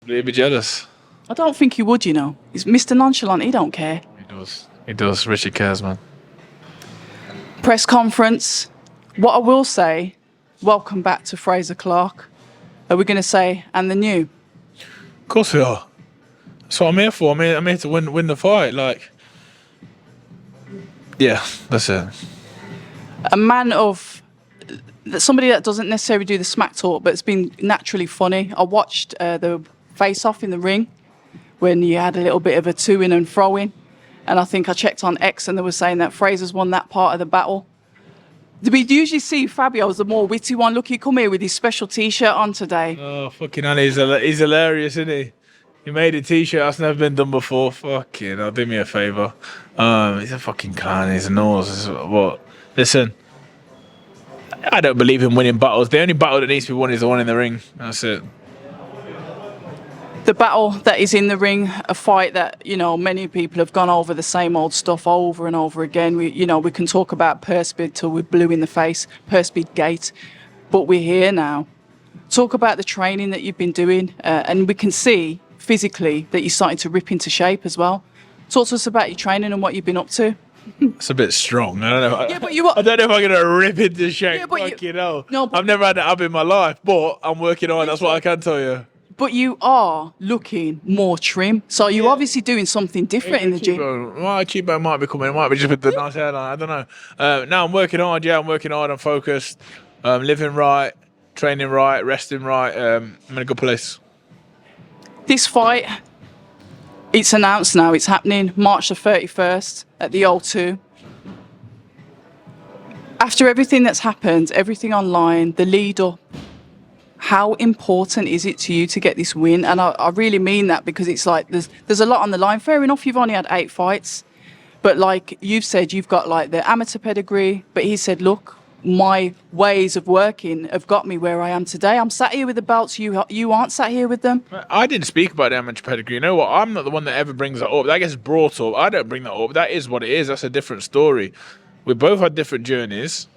He'd be jealous. I don't think he would, you know. He's Mr. Nonchalant, he don't care. He does. He does. Richard cares, man. Press conference. What I will say, welcome back to Frazer Clarke. Are we going to say, and the new? Of course we are. That's what I'm here for. I'm here to win the fight. Like, yeah, that's it. A man of... somebody that doesn't necessarily do the smack talk, but it's been naturally funny. I watched the face-off in the ring when you had a little bit of a to-in and throw-in. And I think I checked on X and they were saying that Frazer's won that part of the battle. We usually see Fabio as the more witty one. Look, he come here with his special T-shirt on today. Oh, fucking hell, he's hilarious, isn't he? He made a T-shirt that's never been done before. Fucking hell, do me a favour. He's a fucking clown. He's a nose. What? Listen, I don't believe in winning battles. The only battle that needs to be won is the one in the ring. That's it. The battle that is in the ring, a fight that, you know, many people have gone over the same old stuff over and over again. We can talk about Perspid till we're blue in the face, Perspid Gate, but we're here now. Talk about the training that you've been doing, and we can see physically that you're starting to rip into shape as well. Talk to us about your training and what you've been up to. It's a bit strong. I don't know. Yeah, but you are. I don't know if I'm gonna rip into shape. Yeah, but Fucking hell. No, but I've never had that up in my life, but I'm working on it. That's what I can tell you. But you are looking more trim, so you're obviously doing something different in the gym. My cheekbone might be coming. It might be just with the nice hairline. I don't know. Now I'm working hard. Yeah, I'm working hard. I'm focused. Living right, training right, resting right. I'm in a good place. This fight, it's announced now. It's happening March the 31st at the O2. After everything that's happened, everything online, the lead up, how important is it to you to get this win? And I really mean that, because it's like there's a lot on the line. Fair enough, you've only had 8 fights, but like you've said, you've got like the amateur pedigree. But he said, look, my ways of working have got me where I am today. I'm sat here with the belts. You aren't sat here with them. I didn't speak about the amateur pedigree. You know what? I'm not the one that ever brings that up. That gets brought up. I don't bring that up. That is what it is. That's a different story. We both had different journeys.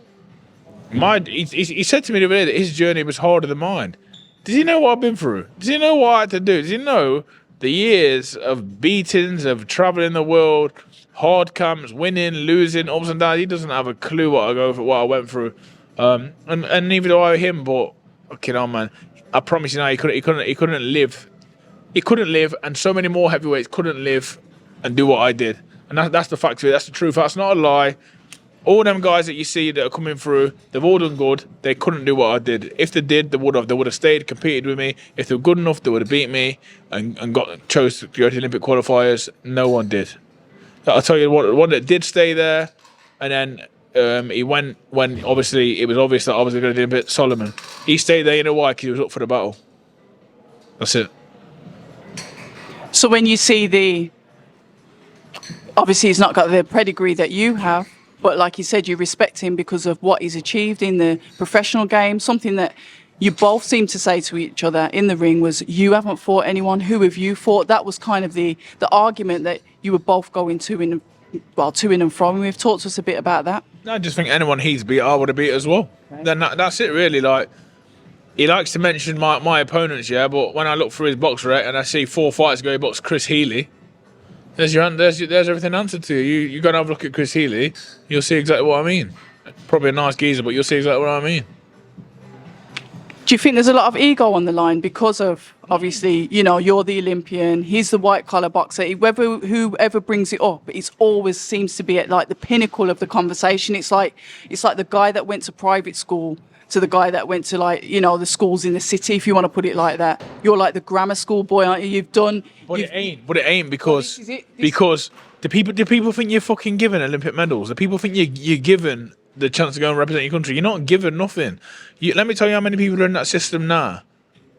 He said to me the other day that his journey was harder than mine. Does he know what I've been through? Does he know what I had to do? Does he know the years of beatings, of traveling the world, hard camps, winning, losing, ups and downs? He doesn't have a clue what I went through. And neither do I him. But fucking hell, man, I promise you now, he couldn't live. He couldn't live, and so many more heavyweights couldn't live and do what I did. And that's the fact of it. That's the truth. That's not a lie. All them guys that you see that are coming through, they've all done good. They couldn't do what I did. If they did, they would have. They would have stayed, competed with me. If they were good enough, they would have beat me and chose to go to the Olympic qualifiers. No one did. I'll tell you what, one that did stay there, and then he went when obviously it was obvious that I was going to do a bit. Solomon, he stayed there. You know why? Because he was up for the battle. That's it. So when you see obviously he's not got the pedigree that you have, but like you said, you respect him because of what he's achieved in the professional game. Something that you both seem to say to each other in the ring was, you haven't fought anyone, who have you fought? That was kind of the argument that you were both going to in and from. We've talked to us a bit about that. I just think anyone he's beat, I would have beat as well. Okay. Then that's it really. Like, he likes to mention my opponents, yeah, but when I look through his box rate and I see 4 fights ago he boxed Chris Healy, there's everything answered to you. You go and have a look at Chris Healy, you'll see exactly what I mean. Probably a nice geezer, but you'll see exactly what I mean. Do you think there's a lot of ego on the line because of, obviously, you know, you're the Olympian, he's the white-collar boxer. Whoever brings it up, it always seems to be at like the pinnacle of the conversation. It's like the guy that went to private school to the guy that went to, like, you know, the schools in the city, if you want to put it like that. You're like the grammar school boy, aren't you? It ain't because the people think you're fucking given Olympic medals. The people think you're given the chance to go and represent your country. You're not given nothing. Let me tell you how many people are in that system now.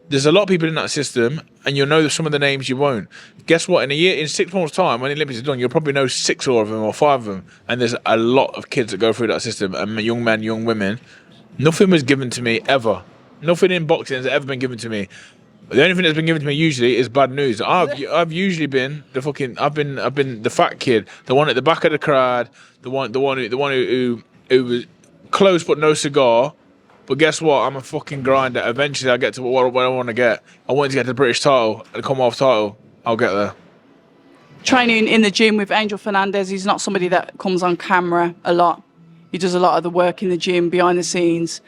There's a lot of people in that system, and you'll know some of the names you won't. Guess what? In 6 months' time, when the Olympics are done, you'll probably know 6 of them or 5 of them. And there's a lot of kids that go through that system, and young men, young women. Nothing was given to me ever. Nothing in boxing has ever been given to me. The only thing that's been given to me usually is bad news. I've usually been I've been the fat kid, the one at the back of the crowd, the one who was close but no cigar, But guess what? I'm a fucking grinder. Eventually, I get to what I want to get. I want to get the British title, the Commonwealth title. I'll get there. Training in the gym with Angel Fernandez, he's not somebody that comes on camera a lot. He does a lot of the work in the gym, behind the scenes.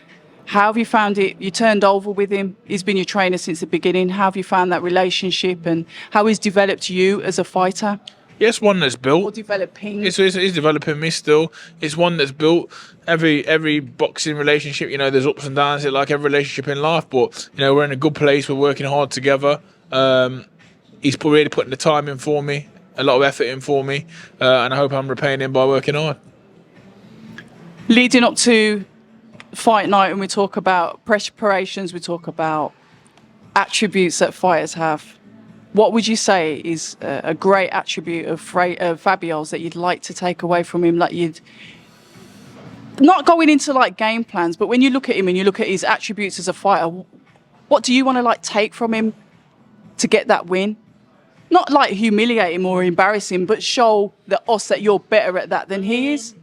How have you found it? You turned over with him. He's been your trainer since the beginning. How have you found that relationship, and how he's developed you as a fighter? Yeah, it's one that's built. Or developing? It's developing me still. It's one that's built. Every boxing relationship, there's ups and downs. It's like every relationship in life, but we're in a good place. We're working hard together. He's really putting the time in for me, a lot of effort in for me, and I hope I'm repaying him by working hard. Leading up to fight night, and we talk about preparations, we talk about attributes that fighters have. What would you say is a great attribute of Fabio's that you'd like to take away from him? Like, you'd not going into like game plans, but when you look at him and you look at his attributes as a fighter, what do you want to like take from him to get that win? Not like humiliate him or embarrass him, but show that you're better at that than he is.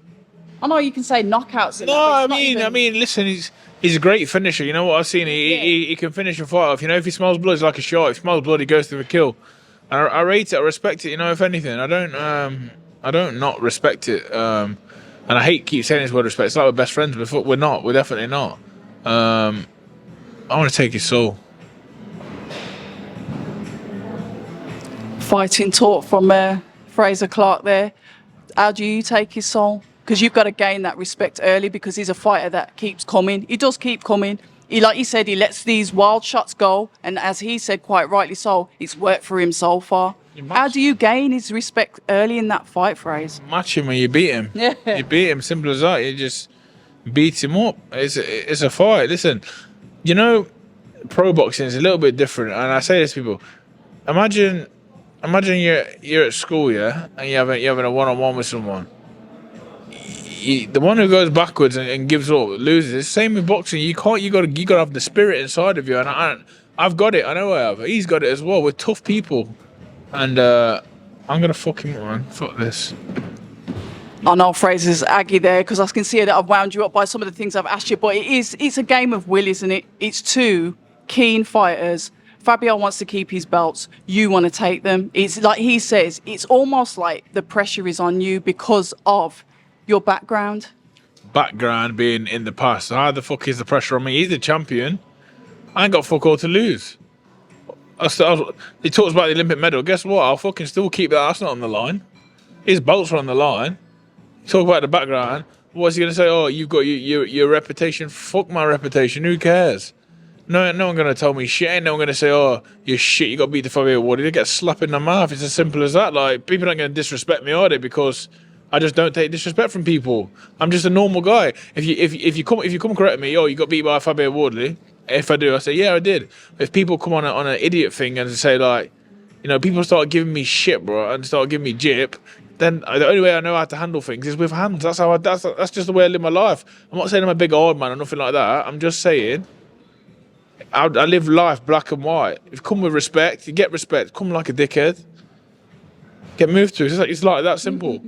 I know you can say knockouts. I mean, listen, he's a great finisher. You know what I've seen? He can finish a fight off. If he smells blood, it's like a shot. If he smells blood, he goes to the kill. And I rate it. I respect it. If anything, I don't not respect it. And I hate keep saying this word respect. It's like we're best friends, but we're not. We're definitely not. I want to take his soul. Fighting talk from Frazer Clarke there. How do you take his soul? Because you've got to gain that respect early, because he's a fighter that keeps coming. He does keep coming. Like he said, he lets these wild shots go. And as he said, quite rightly so, it's worked for him so far. How do you gain his respect early in that fight, Frazer? Match him when you beat him. Yeah. You beat him, simple as that. You just beat him up. It's a fight. Listen, pro boxing is a little bit different. And I say this to people. Imagine you're at school, yeah, and you're having a one-on-one with someone. The one who goes backwards and gives up loses. It's the same with boxing. You got to have the spirit inside of you, and I've got it. I know I have. He's got it as well. We're tough people, and I'm gonna fuck him up, man. Fuck this. I know Frazer's aggy there, because I can see that I've wound you up by some of the things I've asked you, but it's a game of will, isn't it? It's two keen fighters. Fabio wants to keep his belts. You want to take them. It's like he says, it's almost like the pressure is on you because of your background. Background being in the past. How the fuck is the pressure on me? He's the champion. I ain't got fuck all to lose. He talks about the Olympic medal. Guess what? I'll fucking still keep that. That's not on the line. His belts are on the line. Talk about the background. What's he going to say? Oh, you've got your reputation. Fuck my reputation. Who cares? No one going to tell me shit. Ain't no one going to say, oh, you're shit. You got to beat the Fabio Wardley. They get slapped in the mouth. It's as simple as that. Like, people aren't going to disrespect me, are they? Because I just don't take disrespect from people. I'm just a normal guy. If you come correct me, oh, you got beat by Fabio Wardley. If I do, I say, yeah, I did. If people come on an idiot thing and say like, people start giving me shit, bro, and start giving me jip, then the only way I know how to handle things is with hands. That's just the way I live my life. I'm not saying I'm a big old man or nothing like that. I'm just saying I live life black and white. If you come with respect, you get respect. Come like a dickhead, get moved to. It's like that simple.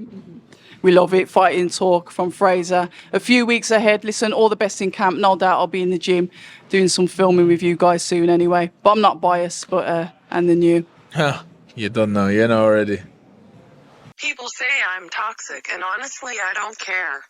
We love it. Fighting talk from Frazer. A few weeks ahead. Listen, all the best in camp. No doubt I'll be in the gym doing some filming with you guys soon anyway. But I'm not biased, but and the new. You don't know. You know already. People say I'm toxic, and honestly, I don't care.